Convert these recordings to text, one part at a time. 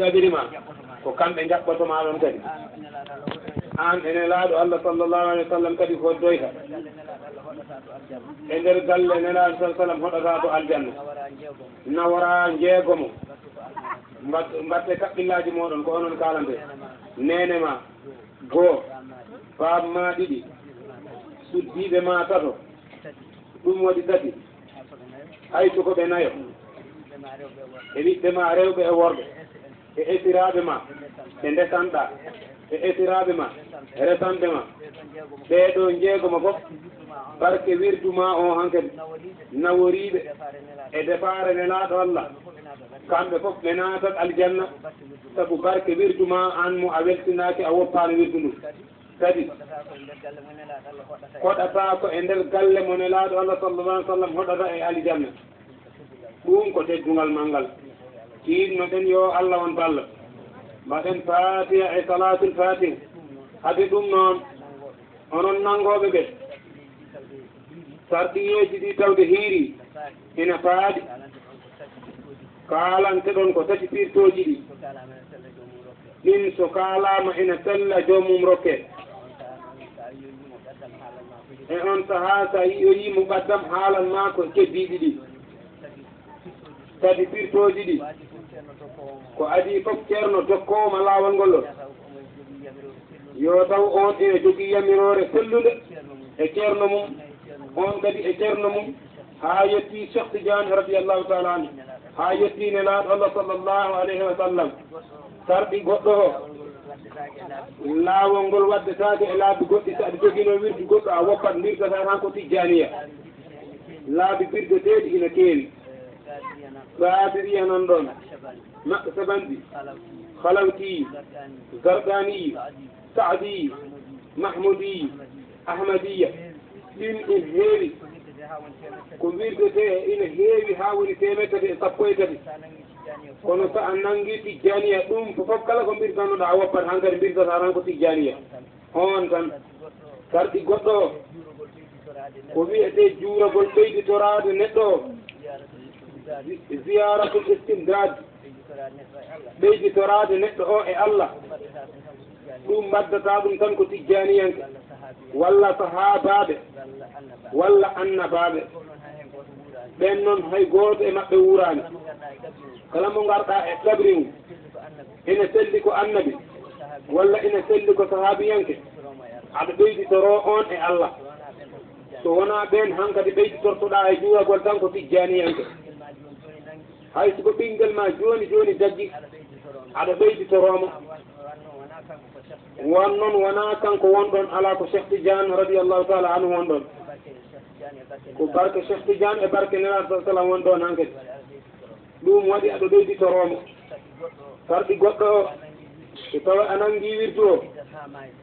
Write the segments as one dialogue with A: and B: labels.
A: gadirima ko kamɓe jaɓɓotoma ɗon kadi an ene laaɗo Allah sallallahu alayhi wa sallam kadi ko doyta e nder galle nelaaɗo sa sallam hoɗata to aljanna nawora jeegomo mbatte kaɓɓillaji moɗon ko onon kalante nene ma goo baab ma ɗiɗi suddiɓe ma tato ɗum waɗi tati hay soko ɓe nayo e ɓiɓɓe ma rewɓe e worɓe e esiraɓe ma ɓe ndesanɗa e esiraɓe ma e resanɓe ma ɓeeɗo jeegoma fof barke wirduma o hankkadi naworiɓe e defare nelaaɗo Allah kamɓe fof ɓe natat aljanna sabu barke wirduma an mo a weltinaki a woppano wirdu ndu kadi hoɗata ko e nder galle mo nelaaɗo Allah sallallahu alih w sallam hoɗata e aljanna ɗum ko teddugal mal ngal tiinno ɗen yo Allah won balla mbaɗen fatiha e salatul fatiha hade ɗum noon onon nangoɓe ɓe sarɗiyeji ɗi tawde hiiri ina faaɗi kaalante ɗon ko tati pirtoji ɗi ɗin so kaalama ina sella jomum rokke e on sahaa sa yiyoyimo ɓaddam haalan ma ko keddiɗi ɗi kadi pirtoji ɗi ko adi fof ceerno dokkowoma laawol ngol ɗo yo taw on ene jogii yamirore sellude e ceerno mum on kadi e ceerno mum haa yetti Cheikh Tidiane radiallahu taala anhu haa yetti nelaaɗo Allah sallallahu alayhi wa sallam sarɗi goɗɗo o laawol ngol waddetaake e laabi goɗɗi so aɗa jogino wirdu goɗɗo a woppat mbirtata tan ko tijjaniya laabi birdeteeɗi ina keewi baadiriya nan ɗon maɓɓe sabandi halawti zargani saadi mahmoudi ahmadiya ɗin in heewi ko wirdete ina heewi haa woni temedde e sappo e tati kono so a nangi tijjaniya ɗum fof kala ko mbirtanoɗa a woppat han kadi mbirtata tan ko tijjaniya on tan sarɗi goɗɗo o ko wiyete juuragol ɓeyditorade neɗɗo o ziyaratul istimdad ɓeyditorade neɗɗo o e Allah ɗum mbaddata ɗum tan ko tijjaniyanke walla sahabaɓe walla annabaɓe ɓen noon hay gooto e maɓɓe wurani kala mo garɗa e ɗabri mum ina selli ko annabi walla ina selli ko sahabiyanke aɗa ɓeyditoro on e Allah so wona ɓen hankadi ɓeyditortoɗa e juuragol tan ko tijjaniyanke hay siko ɓinguel ma joni joni daggi aɗa ɓeyditoroma won noon wona kanko wonɗon ala ko Cheikh Tidiane radiallahu taala anhu wonɗon ko barke Cheikh Tidiane e barke nelaaɗo sa sallam wonɗon hankadi ɗum waɗi aɗa ɓeyditoroma sarɗi goɗɗo o so tawi a nangi wirdu o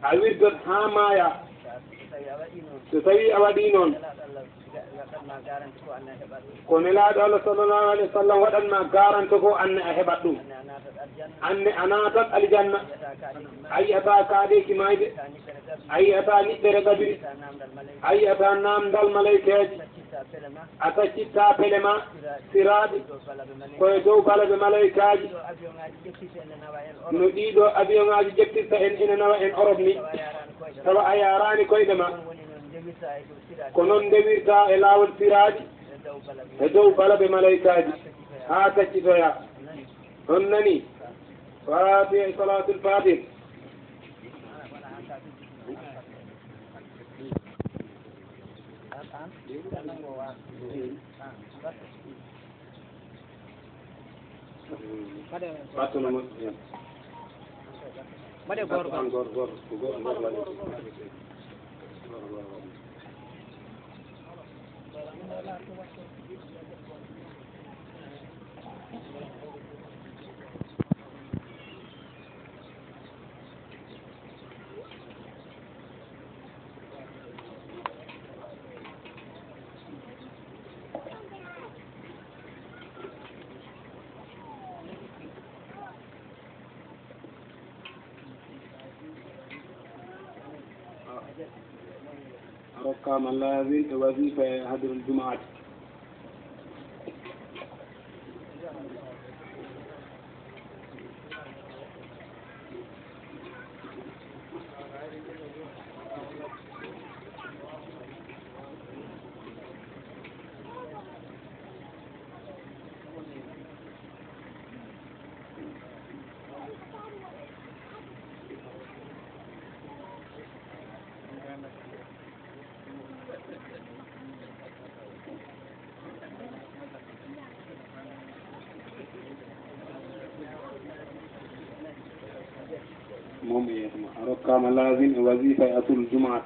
A: a wirdat ha maaya so tawi a waɗi noon ko nelaaɗo Allah sallallahu alayhi wa sallam waɗanma garante ko anne a heɓat ɗum anne a natat aljanna a yiyata kaaɗeki mayde a yiyata niɓɓere gabiri a yiyata namdal malaykeji a taccitta pele ma siraaɗi koye dow balaɓe malaykaji no ɗiɗo avion ngaji ƴettirta en ina nawa en Europe ni tawa a yarani koyɗe ma ko noon ndewirta e laawol siraaji e dow balaɓe malaykaji haa taccitoya on nani fatiha e salatul fatih ركام اللازم وظيفة هدر الجمعة moom yeetuma a rokkama lazim e wasifa e atul jumaat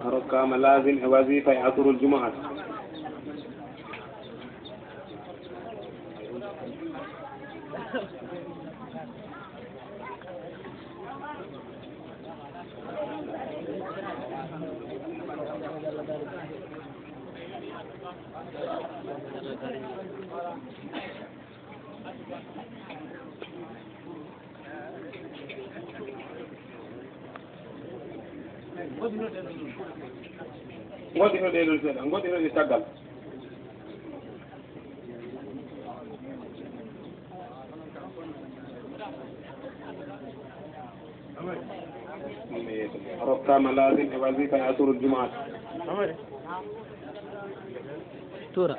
A: ركام لازم وظيفة عصر الجمعة ngoɗino ɗeɗon seeɗa ngoɗino ɗi caggal rokkama lazim e wasifa e asurul jumaat tura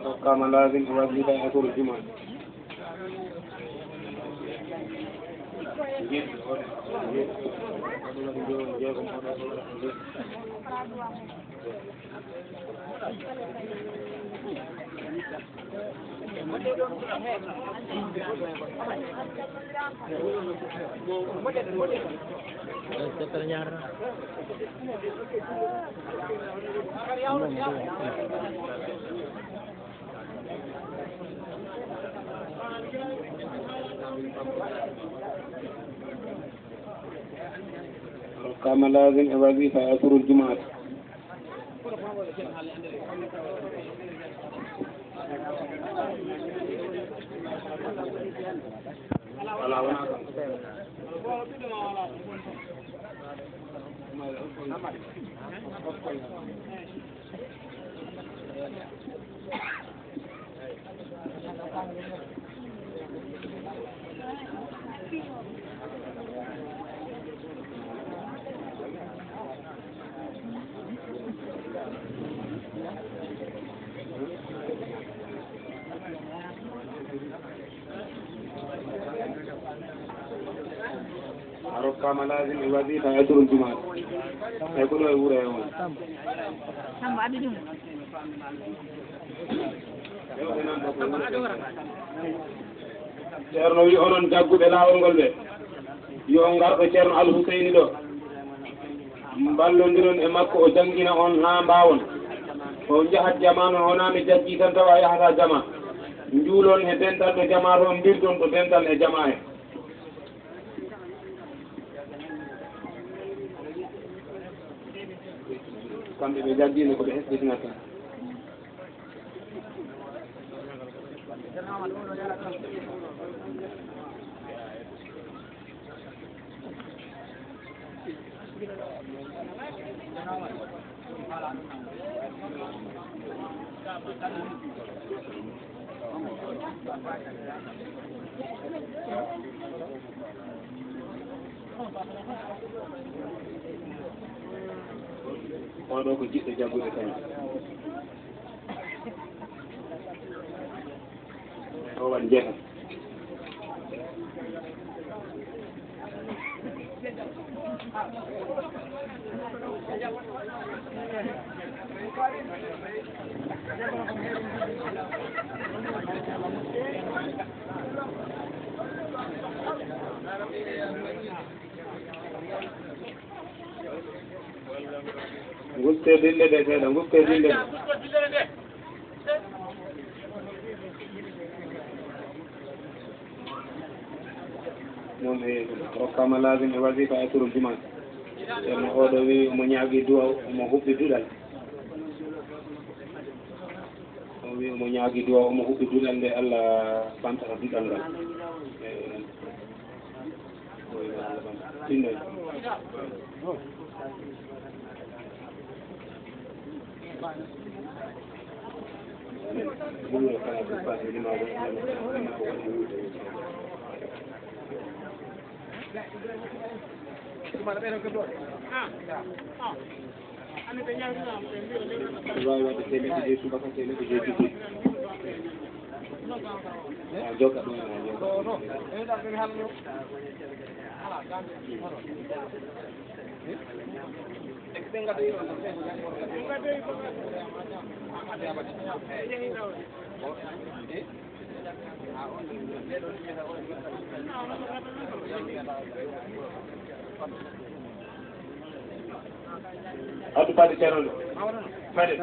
A: وقام لازم وظيفة يأكل الجمعة وقام لازم وظيفة يأكل الجمعة ركام لازم وظيفة يدور الجمعة يقول له يقول يوم thierno wi onon jagguɓe laawol ngol ɓe yo ngarɗo thierno alphousseyni ɗo mballodiron e makko o janggina on haa mbawon o jahat jama noon wona mi jaggi tan tawa yahata jama njuulon e dental ɗo jama toon mbirton ɗo dental e jama he kamɓe ɓe jaggino ko ɓe hesɗitinata oɗo ko jiɗɗo jaggude tan o waɗ jeeta gufte dille de seeɗa gufte dille moom e rokkama lasim e wasifa e turul juman ceerno oɗo wi omo ñaagui duwa omo huɓɓi duɗal o wi omo ñaagui duwa omo huɓɓi duɗal nde Allah ɓamtata duɗal ngal innoy wawi wadde temedde jeyi subaka temedde jeyi tigi joka ɗum addu paɗe ceerno ɗo paɗe